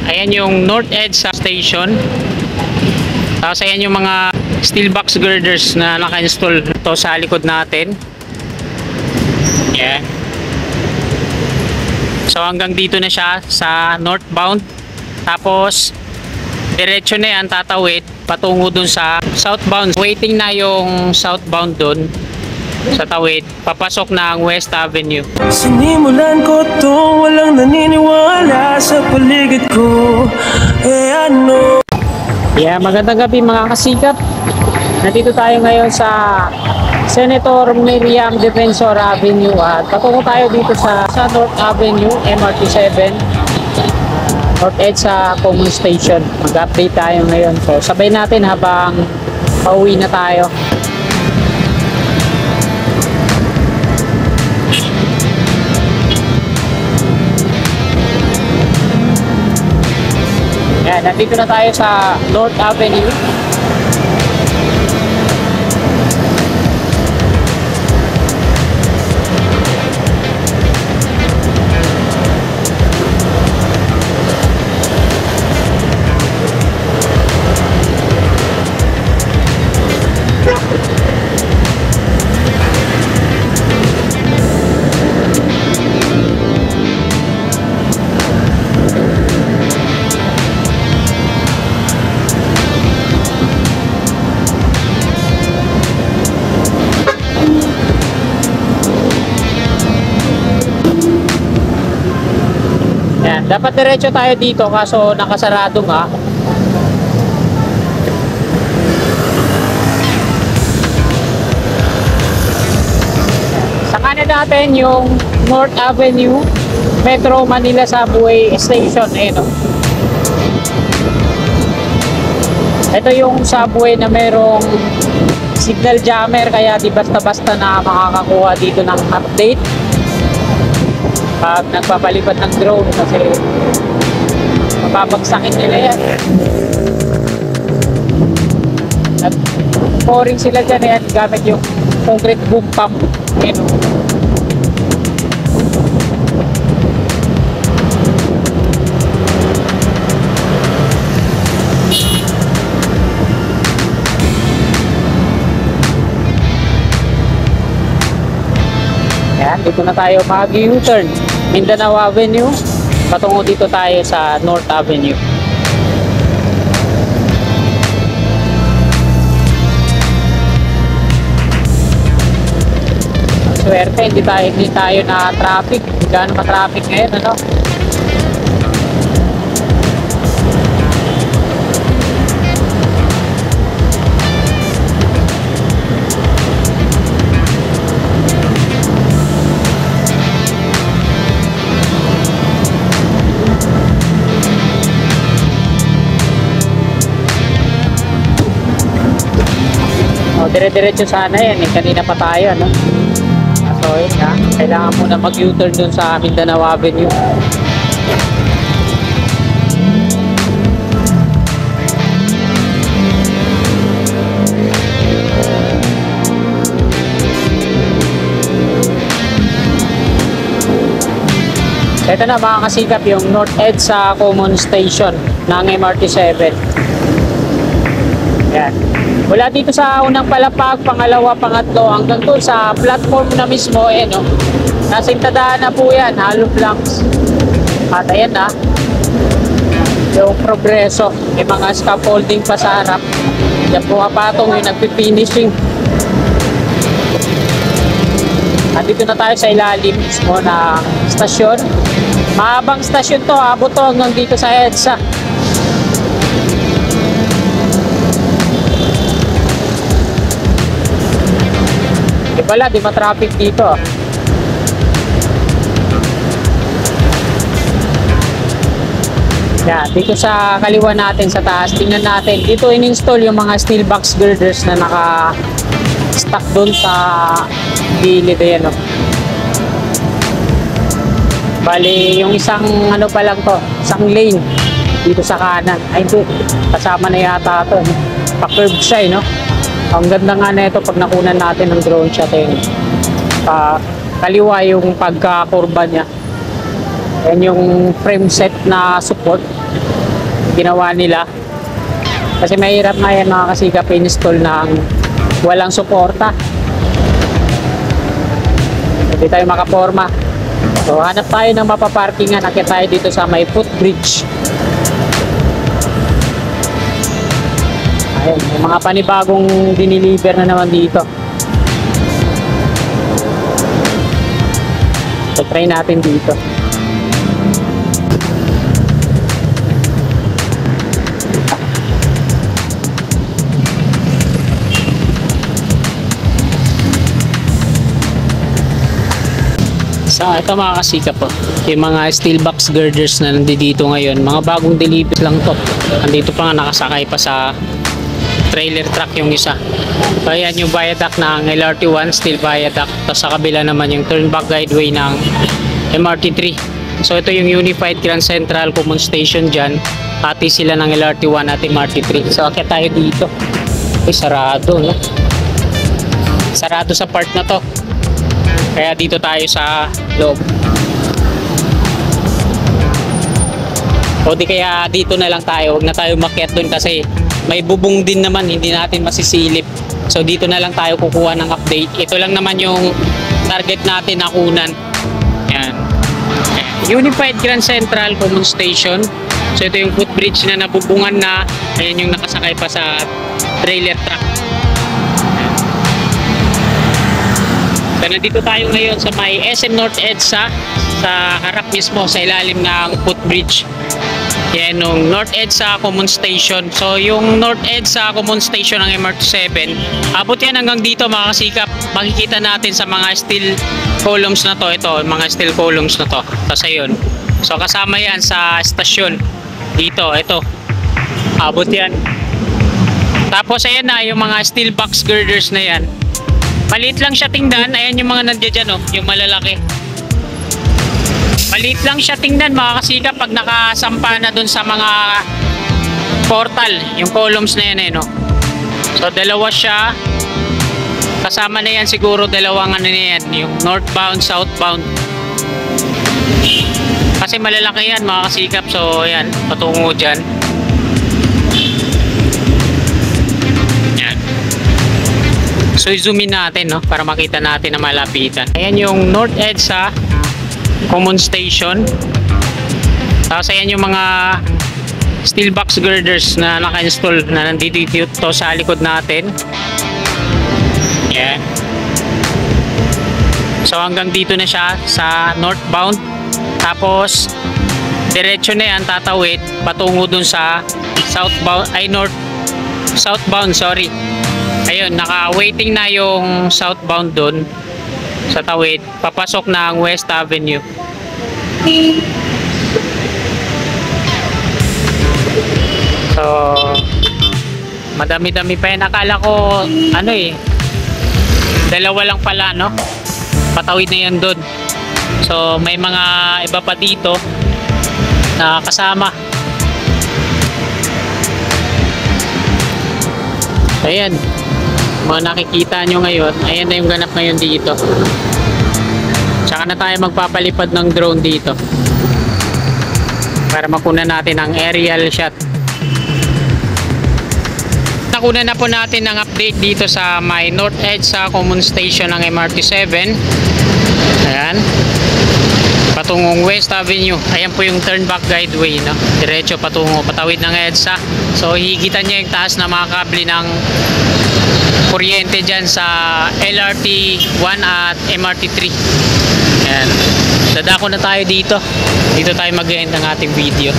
Ayan yung North Edge Station. Tapos ayan yung mga steel box girders na naka-install to sa likod natin. Yeah. So hanggang dito na siya sa northbound. Tapos diretso na yan, tatawid patungo dun sa southbound. Waiting na yung southbound dun sa tawid, papasok ng West Avenue. Sinimulan ko to, walang naniniwala sa paligid ko. Ano? Yeah, magandang gabi mga kasikap. Nandito tayo ngayon sa Senator Miriam Defensor Avenue at patungo tayo dito sa North Avenue, MRT 7, North Edge sa Common Station. Mag-update tayo ngayon. So sabay natin habang pauwi na tayo. Yan, nandito na tayo sa North Avenue. Dapat diretso tayo dito kaso nakasarado nga. Sa kanan natin yung North Avenue, Metro Manila Subway Station. Ayun, ito yung subway na merong signal jammer kaya di basta-basta na makakakuha dito ng update pag nagpapalipad ng drone kasi mapapagsakin nila yan. Nag-pouring sila dyan yan gamit yung concrete boom pump. Yan, dito na tayo mag-U-turn. Mindanao Avenue, patungo dito tayo sa North Avenue. Swerte, hindi tayo na traffic. Gaano ka traffic ngayon, ano? Dire-diretso sana yan eh. Kanina pa tayo, no? So, yun nga. Kailangan muna mag-U-turn dun sa Mindanao Avenue. Ito na mga kasikap yung North Edge sa Common Station ng MRT 7. Yan. Wala dito sa unang palapag, pangalawa, pangatlo, hanggang doon sa platform na mismo, eh, no? Nasa intadaan na po yan, hollow blocks. At ayan na, yung progreso, may mga scaffolding pa sa harap. Yan po kapatong yung nagpifinishing. At dito na tayo sa ilalim mismo na stasyon. Mahabang stasyon to, abot to hanggang dito sa EDSA. Wala, di ma-traffic dito. Yan, dito sa kaliwa natin sa taas, tingnan natin. Dito in-install yung mga steel box girders na naka-stack doon sa gilid. Ayan, no? Bali, yung isang ano pa lang to, isang lane dito sa kanan. Ay, hindi. Kasama na yata ito. Pa-curve siya, no? Ang ganda nga na ito pag nakunan natin ng drone shot. Kaliwa yung pagkakurba niya. Yan yung frame set na support. ginawa nila. Kasi mahirap nga yan mga kasikap install ng walang suporta. Hindi tayo makaporma. So hanap tayo ng mapaparkingan. Akit tayo dito sa may footbridge. Ayun, may mga panibagong diniliver na naman dito. So try natin dito. So ito mga kasikap po, yung mga steel box girders na nandito ngayon, mga bagong delivery lang to. Nandito pa nga, nakasakay pa sa trailer truck yung isa. So ayan yung viaduct ng LRT1, steel viaduct. Tapos sa kabila naman yung turnback guideway ng MRT3. So ito yung Unified Grand Central Common Station dyan. Hati sila ng LRT1 at MRT3. So akit tayo dito. Uy, sarado, no? Sarado sa part na to. Kaya dito tayo sa loob. O di kaya dito na lang tayo. Huwag na tayo makiat doon kasi may bubong din naman. Hindi natin masisilip. So dito na lang tayo kukuha ng update. Ito lang naman yung target natin na kunan. Yan. Unified Grand Central Common Station. So ito yung footbridge na nabubungan na. Ayan yung nakasakay pa sa trailer truck. So nandito tayo ngayon sa may SM North EDSA, sa harap mismo sa ilalim ng footbridge. Yan yung North EDSA Common Station. So yung North EDSA Common Station ng MRT7, abot yan hanggang dito mga kasikap. Makikita natin sa mga steel columns na to. Ito, mga steel columns na to. Tapos ayun. So kasama yan sa stasyon. Dito, ito. Abot yan. Tapos ayan na yung mga steel box girders na yan. Maliit lang siya tingnan. Ayan yung mga nandiyan dyan, oh, yung malalaki. Maliit lang siya tingnan mga kasikap pag nakasampa na dun sa mga portal, yung columns na yan, eh, no? So dalawa siya. Kasama na yan siguro dalawang ano na yan, yung northbound, southbound. Kasi malalaki yan mga kasikap. So ayan, patungo dyan. So zoom in natin, no, para makita natin na malapitan. Ayan yung North EDSA Common Station. Tapos ayan yung mga steel box girders na naka-install na nandito to sa likod natin. Ayan. So hanggang dito na siya sa northbound. Tapos diretso na yan tatawid patungo dun sa southbound, ay southbound, sorry. Ayun, naka-waiting na yung southbound doon sa tawid, papasok ng West Avenue. So madami-dami pa yan. Akala ko ano eh, dalawa lang pala, no? Patawid na yan doon. So may mga iba pa dito na kasama. Ayan, mga nakikita nyo ngayon, ayan na yung ganap ngayon dito. Tsaka na tayo magpapalipad ng drone dito para makuna natin ang aerial shot. Nakuna na po natin ang update dito sa may North EDSA Common Station ng MRT7. Ayan, patungong West Avenue. Ayan po yung turnback guideway, no? Diretso patungo, patawid ng EDSA. So higitan niya yung taas na mga kable ng kuryente dyan sa LRT1 at MRT3. Ayan, dadako na tayo dito. Dito tayo mag-end ng ating video.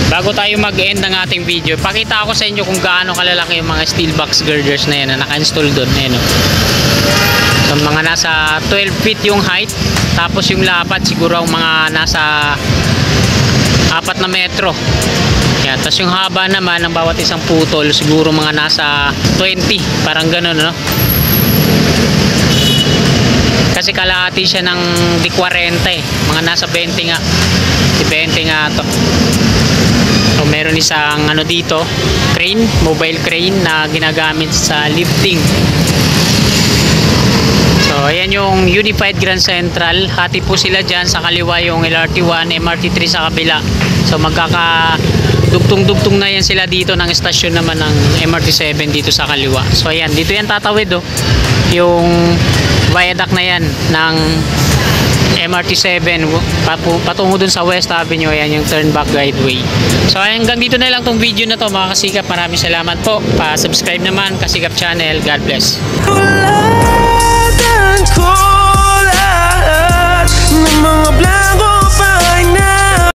Bago tayo mag-end ng ating video, pakita ko sa inyo kung gaano kalalaki yung mga steel box girders na yan na naka-install doon. Ayan, so mga nasa 12 feet yung height, tapos yung lapad siguro mga nasa 4 na metro. Yan, tapos yung haba naman ng bawat isang putol siguro mga nasa 20, parang ganun, no? Kasi kalahati siya ng di 40 eh, mga nasa 20 nga. 20 nga to. So meron isang ano dito, crane, mobile crane na ginagamit sa lifting. So ayan yung Unified Grand Central. Hati po sila dyan, sa kaliwa yung LRT1, MRT3 sa kabila. So magkakadugtong-dugtong na yan sila dito ng estasyon naman ng MRT7 dito sa kaliwa. So ayan, dito yan tatawid oh. Yung viaduct na yan ng MRT7 patungo dun sa West Avenue. Ayan yung turn back guideway. So hanggang dito na lang tong video na to mga kasikap. Maraming salamat po. Pa-subscribe naman Kasikap Channel. God bless. Wala ko lahat ng mga blanco